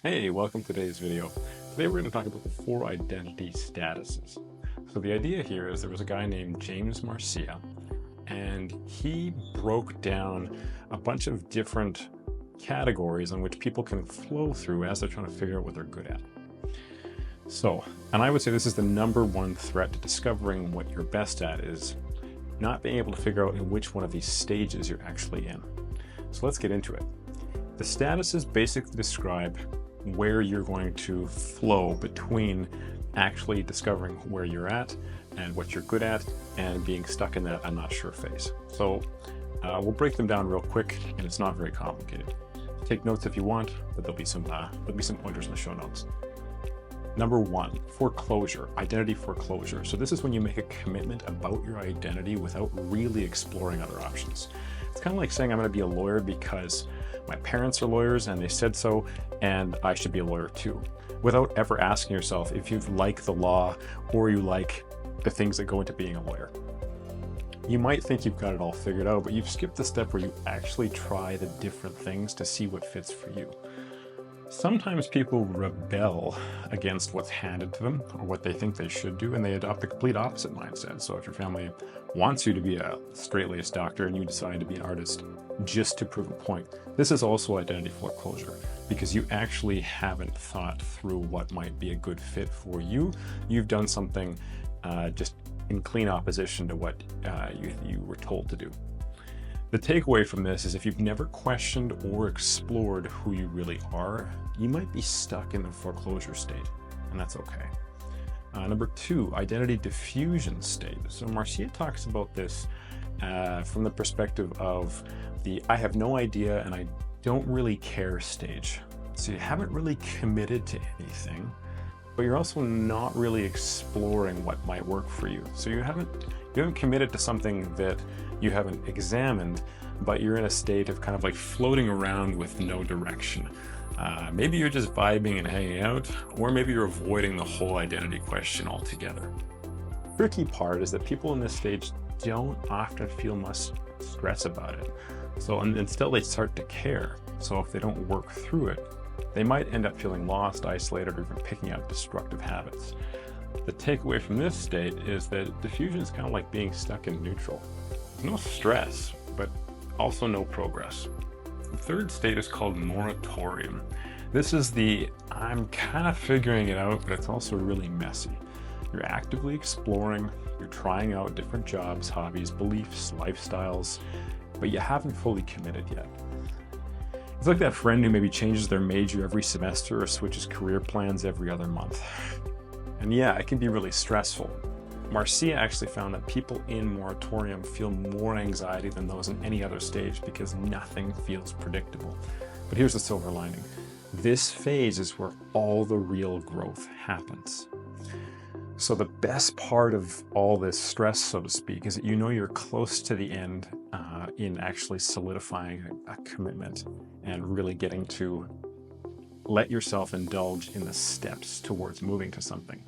Hey, welcome to today's video. Today we're going to talk about the 4 identity statuses. So the idea here is there was a guy named James Marcia, and he broke down a bunch of different categories on which people can flow through as they're trying to figure out what they're good at. So, and I would say this is the #1 threat to discovering what you're best at, is not being able to figure out in which one of these stages you're actually in. So let's get into it. The statuses basically describe where you're going to flow between actually discovering where you're at and what you're good at and being stuck in that I'm not sure phase. So we'll break them down real quick, and it's not very complicated. Take notes if you want, but there'll be some pointers in the show notes. #1, foreclosure, identity foreclosure. So this is when you make a commitment about your identity without really exploring other options. It's kind of like saying I'm going to be a lawyer because my parents are lawyers and they said so, and I should be a lawyer too, without ever asking yourself if you like the law or you like the things that go into being a lawyer. You might think you've got it all figured out, but you've skipped the step where you actually try the different things to see what fits for you. Sometimes people rebel against what's handed to them or what they think they should do, and they adopt the complete opposite mindset. So if your family wants you to be a straight-laced doctor and you decide to be an artist just to prove a point, this is also identity foreclosure, because you actually haven't thought through what might be a good fit for you. You've done something just in clean opposition to what you were told to do. The takeaway from this is if you've never questioned or explored who you really are, you might be stuck in the foreclosure state, and that's okay. #2, identity diffusion state. So Marcia talks about this from the perspective of the I have no idea and I don't really care stage. So you haven't really committed to anything, but you're also not really exploring what might work for you. So you haven't committed to something that you haven't examined, but you're in a state of kind of like floating around with no direction. Maybe you're just vibing and hanging out, or maybe you're avoiding the whole identity question altogether. The tricky part is that people in this stage don't often feel much stress about it. So until they start to care. So if they don't work through it, they might end up feeling lost, isolated, or even picking up destructive habits. The takeaway from this state is that diffusion is kind of like being stuck in neutral. There's no stress, but also no progress. The 3rd state is called moratorium. This is the I'm kind of figuring it out, but it's also really messy. You're actively exploring, you're trying out different jobs, hobbies, beliefs, lifestyles, but you haven't fully committed yet. It's like that friend who maybe changes their major every semester or switches career plans every other month. And yeah, it can be really stressful. Marcia actually found that people in moratorium feel more anxiety than those in any other stage because nothing feels predictable. But here's the silver lining. This phase is where all the real growth happens. So the best part of all this stress, so to speak, is that you know you're close to the end in actually solidifying a commitment and really getting to let yourself indulge in the steps towards moving to something.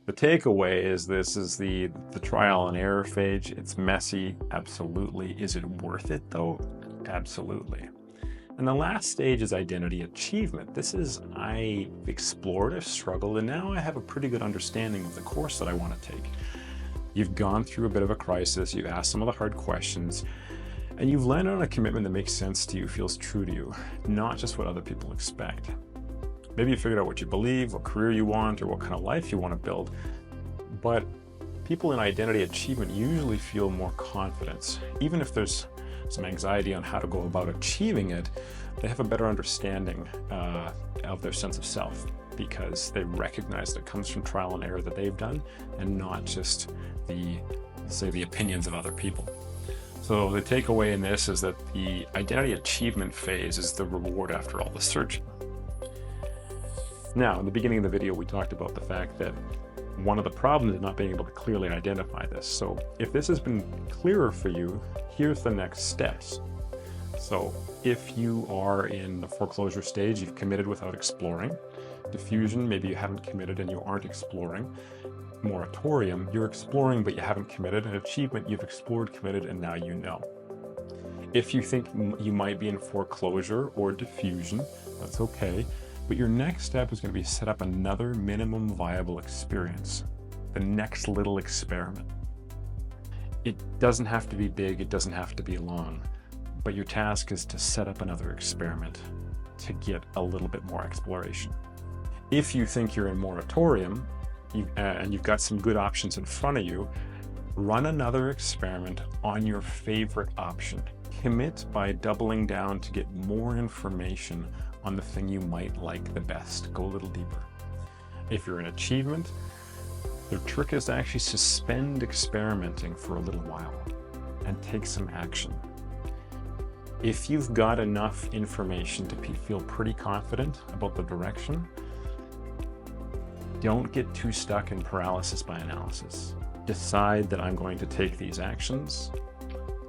The takeaway is this is the trial and error phase. It's messy, absolutely. Is it worth it though? Absolutely. And the last stage is identity achievement. This is I explored, I've struggled, and now I have a pretty good understanding of the course that I want to take. You've gone through a bit of a crisis, you've asked some of the hard questions, and you've landed on a commitment that makes sense to you, feels true to you, not just what other people expect. Maybe you figured out what you believe, what career you want, or what kind of life you want to build. But people in identity achievement usually feel more confidence. Even if there's some anxiety on how to go about achieving it, they have a better understanding of their sense of self because they recognize that it comes from trial and error that they've done and not just the opinions of other people. So the takeaway in this is that the identity achievement phase is the reward after all the searching. Now, in the beginning of the video, we talked about the fact that one of the problems is not being able to clearly identify this. So if this has been clearer for you, here's the next steps. So if you are in the foreclosure stage, you've committed without exploring. Diffusion, maybe you haven't committed and you aren't exploring. Moratorium, you're exploring but you haven't committed. And achievement, you've explored, committed, and now you know. If you think you might be in foreclosure or diffusion, that's okay. But your next step is going to be set up another minimum viable experience, the next little experiment. It doesn't have to be big, it doesn't have to be long, but your task is to set up another experiment to get a little bit more exploration. If you think you're in moratorium and you've got some good options in front of you, run another experiment on your favorite option. Commit by doubling down to get more information on the thing you might like the best. Go a little deeper. If you're in achievement, the trick is to actually suspend experimenting for a little while and take some action. If you've got enough information to feel pretty confident about the direction, don't get too stuck in paralysis by analysis. Decide that I'm going to take these actions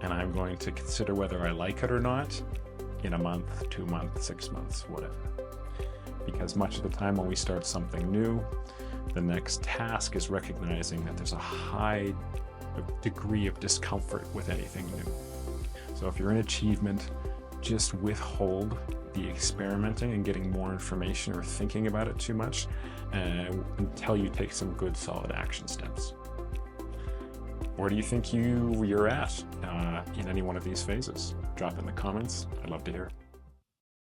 and I'm going to consider whether I like it or not in a month, 2 months, 6 months, whatever. Because much of the time when we start something new, the next task is recognizing that there's a high degree of discomfort with anything new. So if you're in achievement, just withhold the experimenting and getting more information or thinking about it too much until you take some good solid action steps. Where do you think you're at in any one of these phases? Drop in the comments. I'd love to hear.